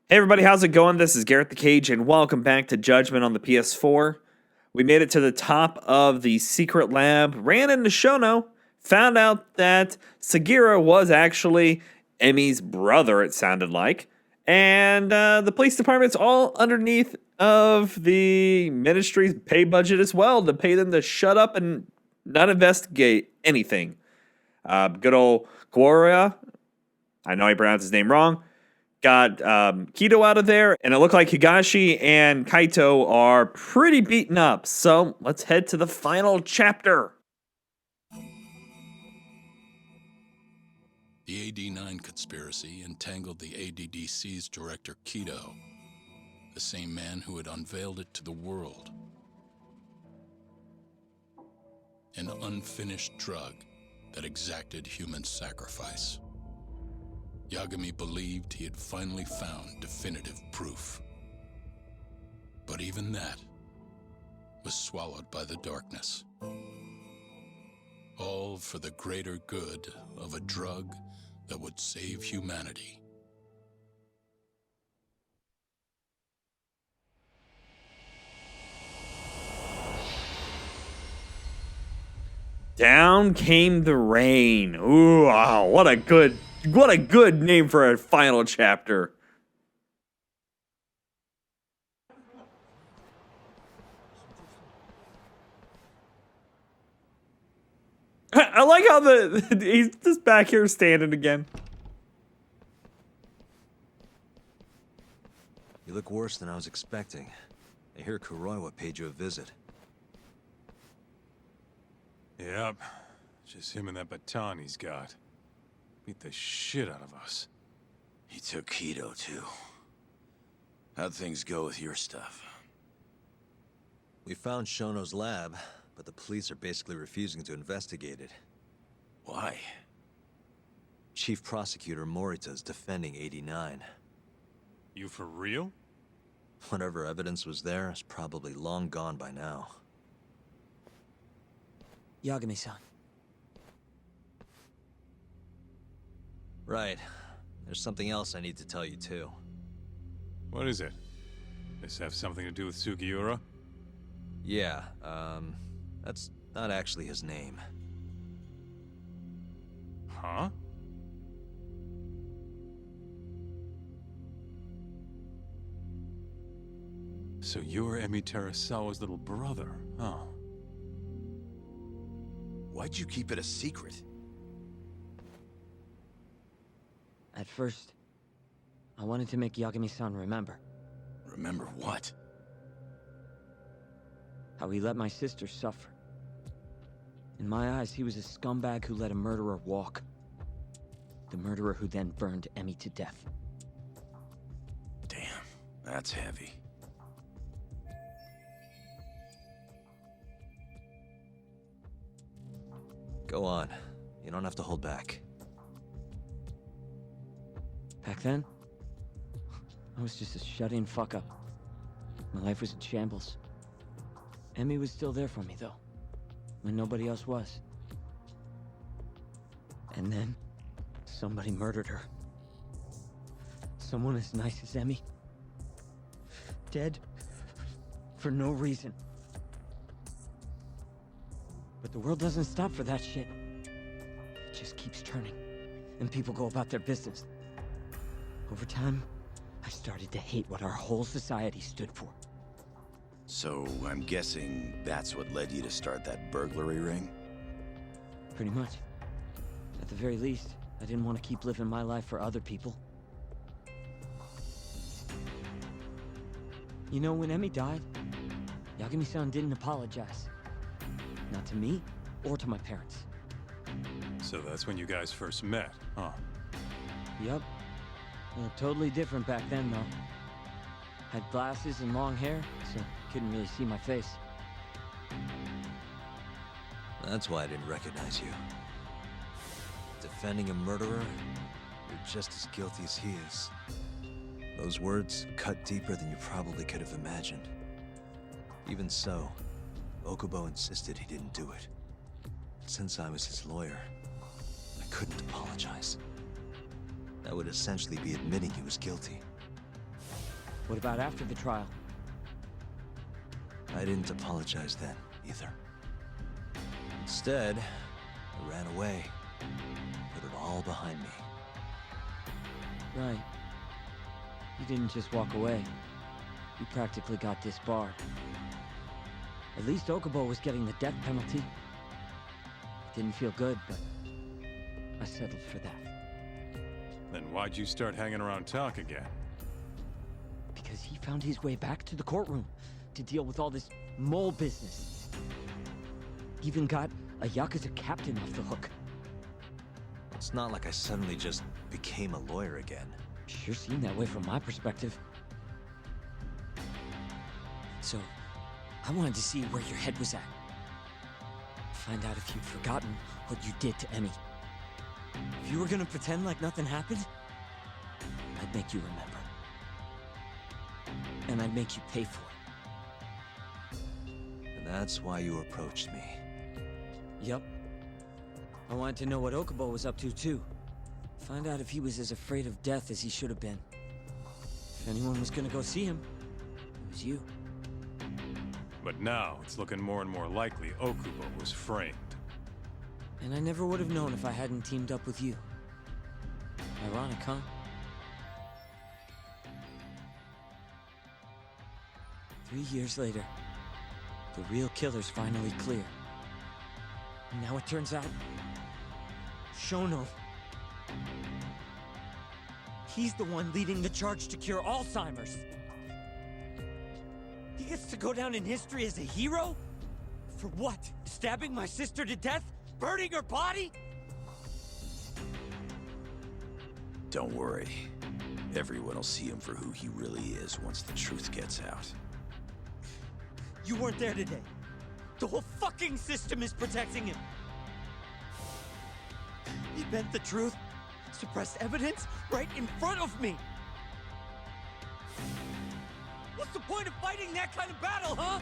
Hey everybody, how's it going? This is Garrett the Cage, and welcome back to Judgment on the PS4. We made it to the top of the secret lab, ran into Shono, found out that Sagira was actually Emi's brother, it sounded like. And the police department's all underneath of the ministry's pay budget as well to pay them to shut up and not investigate anything. Good old Gloria, I know I pronounced his name wrong, got Kido out of there, and it looked like Higashi and Kaito are pretty beaten up. So let's head to the final chapter. The AD9 conspiracy entangled the ADDC's director Kido, the same man who had unveiled it to the world. An unfinished drug that exacted human sacrifice. Yagami believed he had finally found definitive proof. But even that was swallowed by the darkness. All for the greater good of a drug that would save humanity. Down came the rain. Ooh, wow, what a good name for a final chapter. I like how he's just back here standing again. You look worse than I was expecting. I hear Kuroiwa paid you a visit. Yep. Just him and that baton he's got. Beat the shit out of us. He took Kido, too. How'd things go with your stuff? We found Shono's lab, but the police are basically refusing to investigate it. Why? Chief Prosecutor Morita is defending 89. You for real? Whatever evidence was there is probably long gone by now. Yagami-san. Right. There's something else I need to tell you, too. What is it? This have something to do with Sugiura? Yeah, that's not actually his name. Huh? So you're Emi Terasawa's little brother, huh? Why'd you keep it a secret? At first, I wanted to make Yagami-san remember Remember what? how he let my sister suffer. In my eyes, he was a scumbag who let a murderer walk. The murderer who then burned Emi to death. Damn, that's heavy. Go on. You don't have to hold back. Back then, I was just a shut-in fuck-up. My life was in shambles. Emi was still there for me, though, when nobody else was. And then, somebody murdered her. Someone as nice as Emi. Dead for no reason. But the world doesn't stop for that shit. It just keeps turning, and people go about their business. Over time, I started to hate what our whole society stood for. So, I'm guessing that's what led you to start that burglary ring? Pretty much. At the very least, I didn't want to keep living my life for other people. You know, when Emi died, Yagami-san didn't apologize. Not to me, or to my parents. So that's when you guys first met, huh? Yup. Totally different back then, though. Had glasses and long hair, so couldn't really see my face. That's why I didn't recognize you. Defending a murderer, you're just as guilty as he is. Those words cut deeper than you probably could have imagined. Even so, Okubo insisted he didn't do it. Since I was his lawyer, I couldn't apologize. That would essentially be admitting he was guilty. What about after the trial? I didn't apologize then, either. Instead, I ran away, put it all behind me. Right. You didn't just walk away. You practically got disbarred. At least Okubo was getting the death penalty. It didn't feel good, but I settled for that. Then why'd you start hanging around Talk again? Because he found his way back to the courtroom to deal with all this mole business. Even got a Yakuza captain off the hook. It's not like I suddenly just became a lawyer again. Sure seemed that way from my perspective. So, I wanted to see where your head was at. Find out if you'd forgotten what you did to Emmy. If you were gonna pretend like nothing happened, I'd make you remember. And I'd make you pay for it. And that's why you approached me. Yep. I wanted to know what Okubo was up to, too. Find out if he was as afraid of death as he should have been. If anyone was gonna go see him, it was you. But now, it's looking more and more likely Okubo was framed. And I never would have known if I hadn't teamed up with you. Ironic, huh? Three years later, the real killer's finally clear. And now it turns out, Shono, he's the one leading the charge to cure Alzheimer's. He gets to go down in history as a hero? For what? Stabbing my sister to death? Burning her body? Don't worry. Everyone will see him for who he really is once the truth gets out. You weren't there today. The whole fucking system is protecting him. He bent the truth, suppressed evidence right in front of me. What's the point of fighting that kind of battle, huh?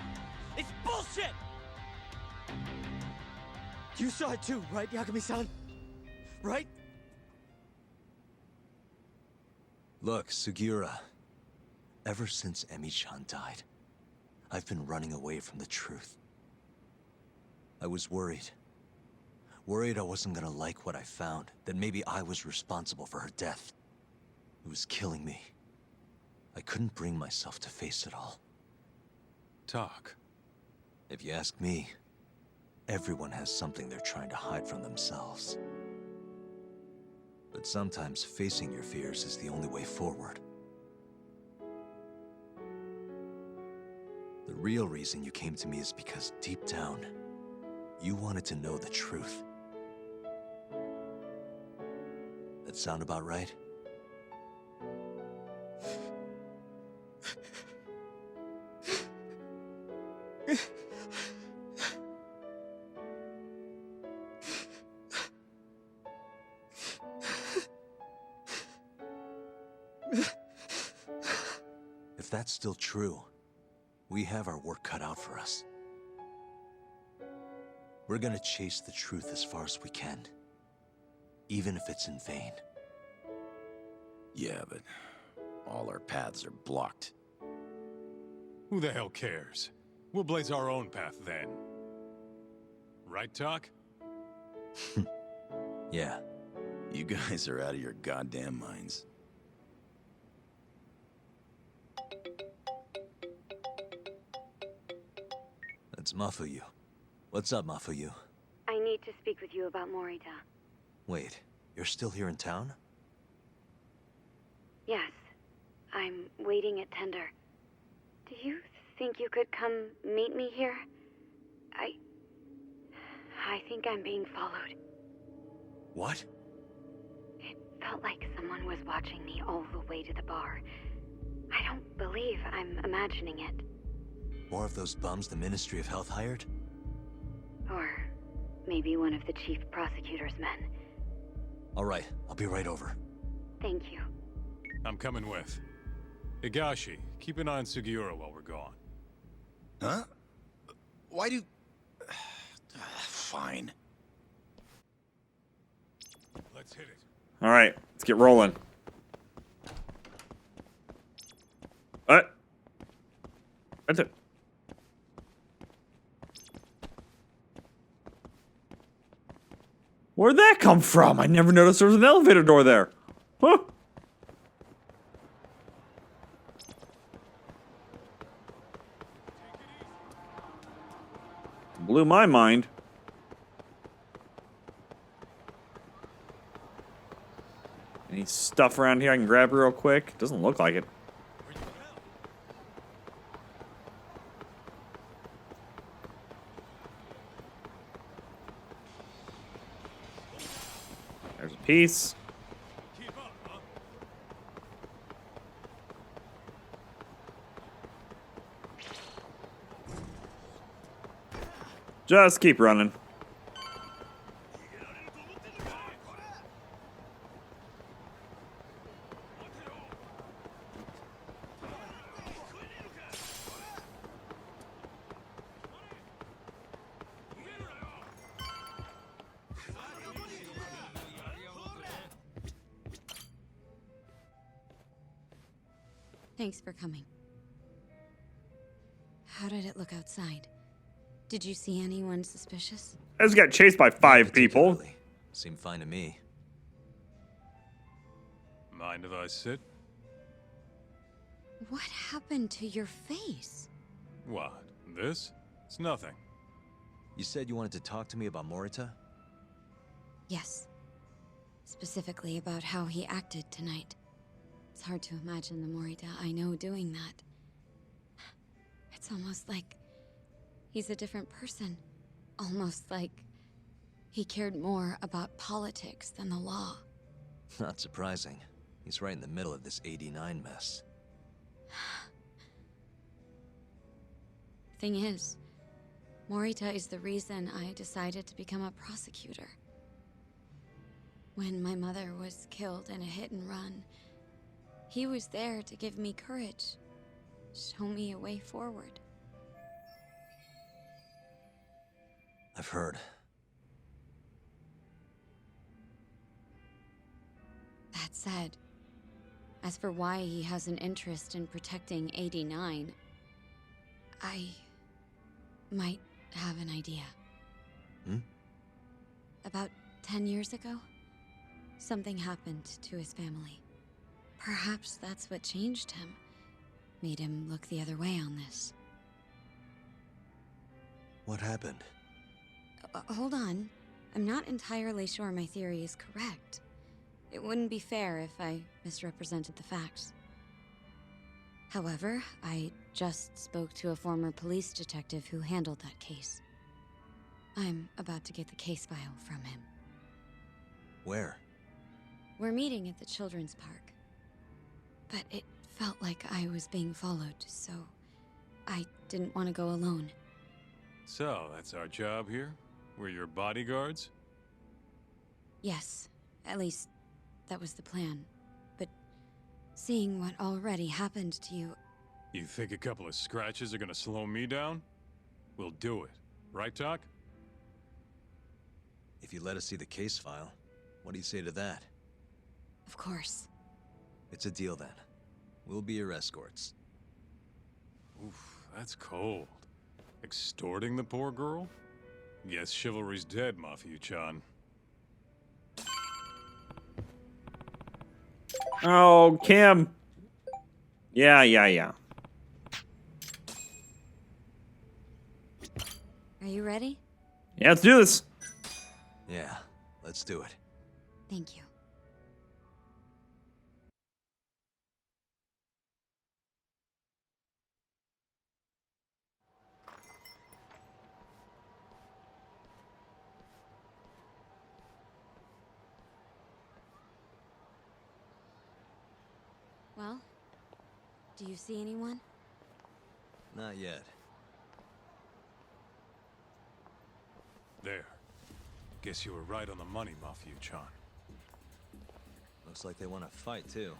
It's bullshit! You saw it too, right, Yagami-san? Right? Look, Sugiura. Ever since Emi-chan died, I've been running away from the truth. I was worried. Worried I wasn't gonna like what I found, that maybe I was responsible for her death. It was killing me. I couldn't bring myself to face it all. Talk. If you ask me, everyone has something they're trying to hide from themselves. But sometimes facing your fears is the only way forward. The real reason you came to me is because deep down, you wanted to know the truth. That sound about right? If that's still true, we have our work cut out for us. We're gonna chase the truth as far as we can, even if it's in vain. Yeah, but all our paths are blocked. Who the hell cares? We'll blaze our own path then. Right, Talk? Yeah. You guys are out of your goddamn minds. That's Mafuyu. What's up, Mafuyu? I need to speak with you about Morita. Wait, you're still here in town? Yes. I'm waiting at Tender. Do you think you could come meet me here? I think I'm being followed. What? It felt like someone was watching me all the way to the bar. I don't believe I'm imagining it. More of those bums the Ministry of Health hired? Or maybe one of the chief prosecutor's men. All right, I'll be right over. Thank you. I'm coming with. Higashi, keep an eye on Sugiura while we're gone. Huh? Why do... Fine. Let's hit it. All right, let's get rolling. That's it. Where'd that come from? I never noticed there was an elevator door there. Huh. Blew my mind. Any stuff around here I can grab real quick? Doesn't look like it. There's a piece. Just keep running. Thanks for coming. How did it look outside? Did you see anyone suspicious? I just got chased by 5 people. Particularly. Seemed fine to me. Mind if I sit? What happened to your face? What? This? It's nothing. You said you wanted to talk to me about Morita? Yes. Specifically about how he acted tonight. It's hard to imagine the Morita I know doing that. It's almost like he's a different person. Almost like he cared more about politics than the law. Not surprising. He's right in the middle of this 89 mess. Thing is, Morita is the reason I decided to become a prosecutor. When my mother was killed in a hit and run, he was there to give me courage, show me a way forward. I've heard. That said, as for why he has an interest in protecting 89, I might have an idea. About 10 years ago, something happened to his family. Perhaps that's what changed him, made him look the other way on this. What happened? Hold on. I'm not entirely sure my theory is correct. It wouldn't be fair if I misrepresented the facts. However, I just spoke to a former police detective who handled that case. I'm about to get the case file from him. Where? We're meeting at the children's park. But it felt like I was being followed, so I didn't want to go alone. So, that's our job here? We're your bodyguards? Yes, at least that was the plan. But seeing what already happened to you, You think a couple of scratches are gonna slow me down? We'll do it. Right, Doc? If you let us see the case file, what do you say to that? of course. It's a deal then. We'll be your escorts. Oof, that's cold. Extorting the poor girl? Guess chivalry's dead, Mafia-chan. Oh, Kim. Yeah. Are you ready? Yeah, let's do this. Yeah, let's do it. Thank you. Well, do you see anyone? Not yet. There. Guess you were right on the money, Mafia-chan. Looks like they want to fight, too.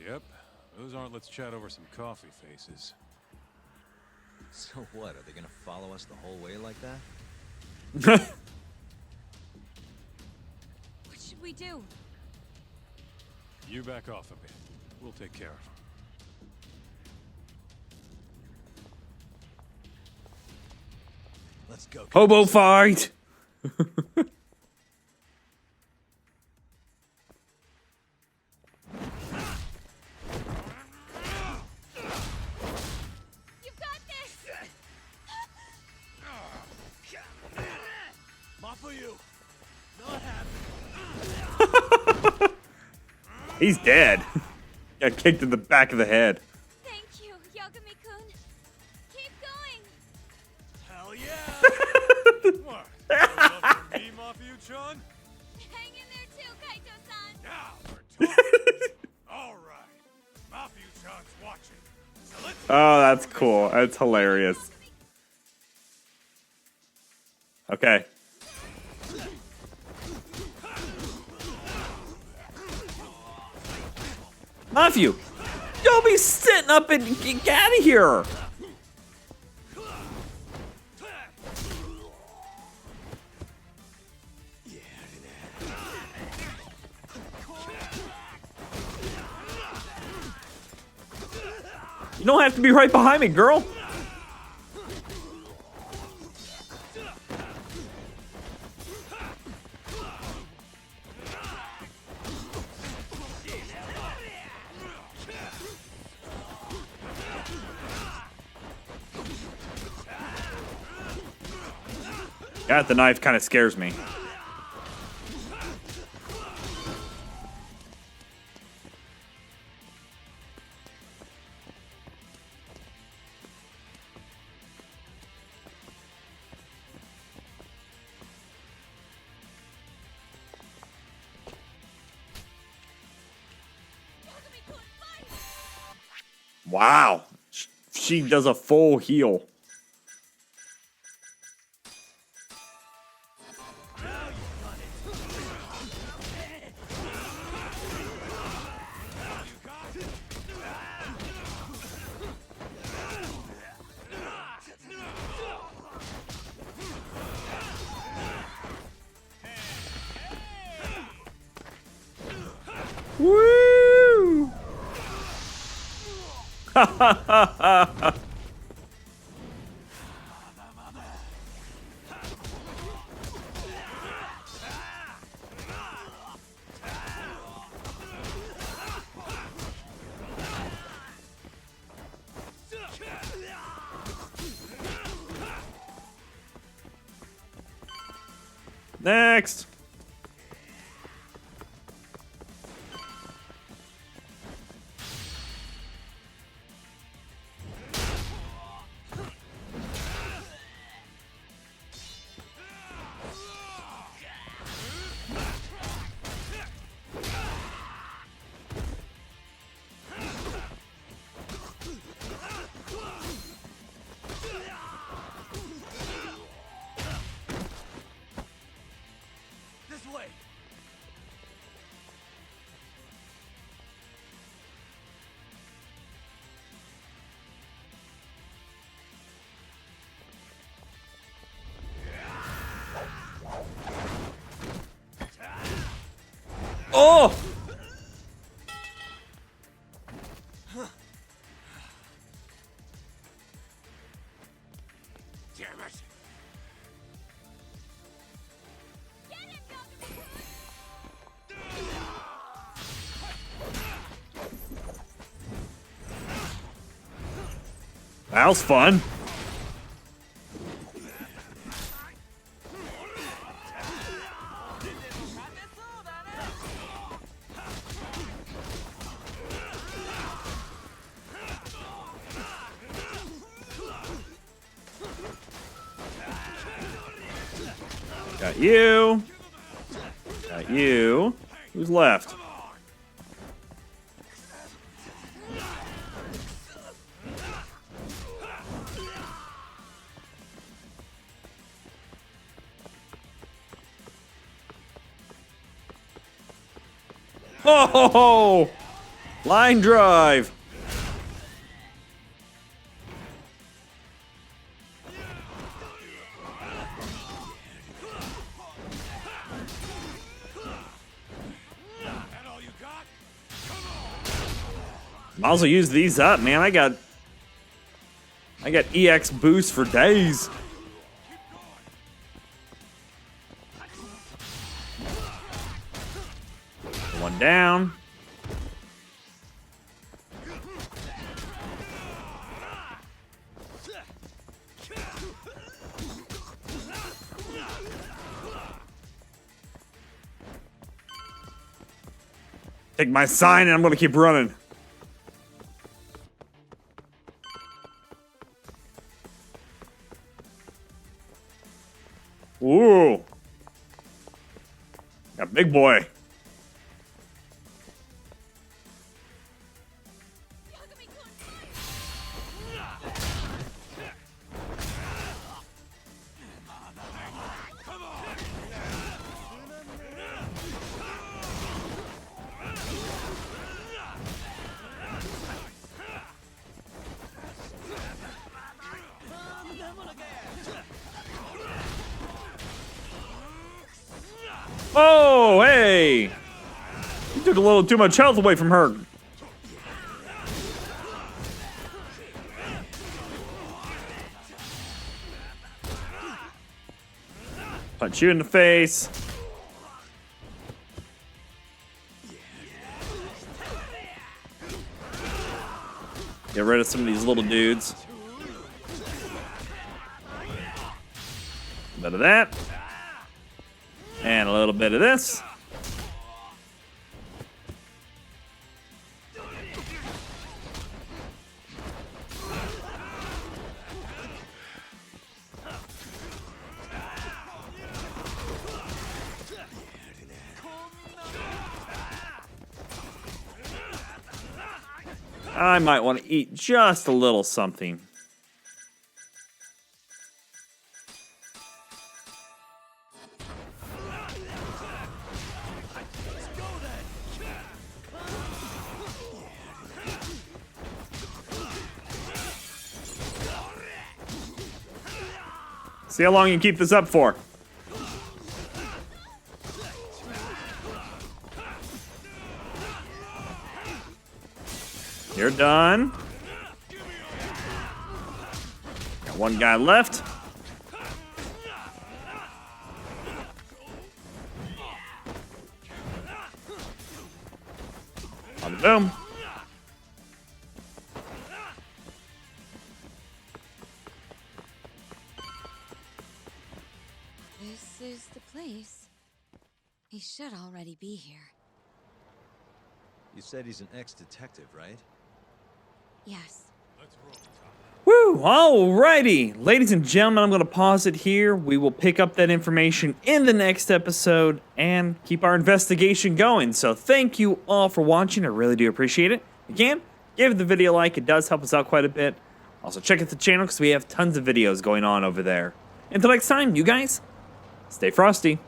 Yep. Those aren't let's chat over some coffee faces. So what, are they gonna follow us the whole way like that? What should we do? You back off a bit. We'll take care of them. Let's go. Hobo fight! You've got this! Not for you. Not happening. He's dead. Got kicked in the back of the head. Thank you, Yagami-kun. Keep going! Hell yeah! What? Love for me, Mafia-chan? Hang in there too, Kaito-san! Yeah, we're talking. All right. Mafia-chan's watching. So let's Oh, that's cool. That's hilarious. Okay. Matthew, don't be sitting up and get out of here. You don't have to be right behind me, girl. God, the knife kind of scares me. Yagami-kun, fight! Wow. She does a full heal. Woo! Next. This way. Oh! Damn it. Get him, Yagami-kun! That was fun. Got you. Got you. Who's left? Oh! Line drive. That all you got? Might as well use these up, man. I got EX boost for days. Keep going. One down. Take my sign and I'm gonna keep running. Ooh. Got big boy. Oh, hey! You took a little too much health away from her. Punch you in the face. Get rid of some of these little dudes. A bit of that. And a little bit of this. I might want to eat just a little something. See how long you can keep this up for. You're done. Got one guy left. Bada boom. This is the place. He should already be here. You said he's an ex-detective, right? Yes. Woo! Alrighty! Ladies and gentlemen, I'm going to pause it here. We will pick up that information in the next episode and keep our investigation going. So thank you all for watching. I really do appreciate it. If you can, give the video a like. It does help us out quite a bit. Also, check out the channel because we have tons of videos going on over there. Until next time, you guys, stay frosty.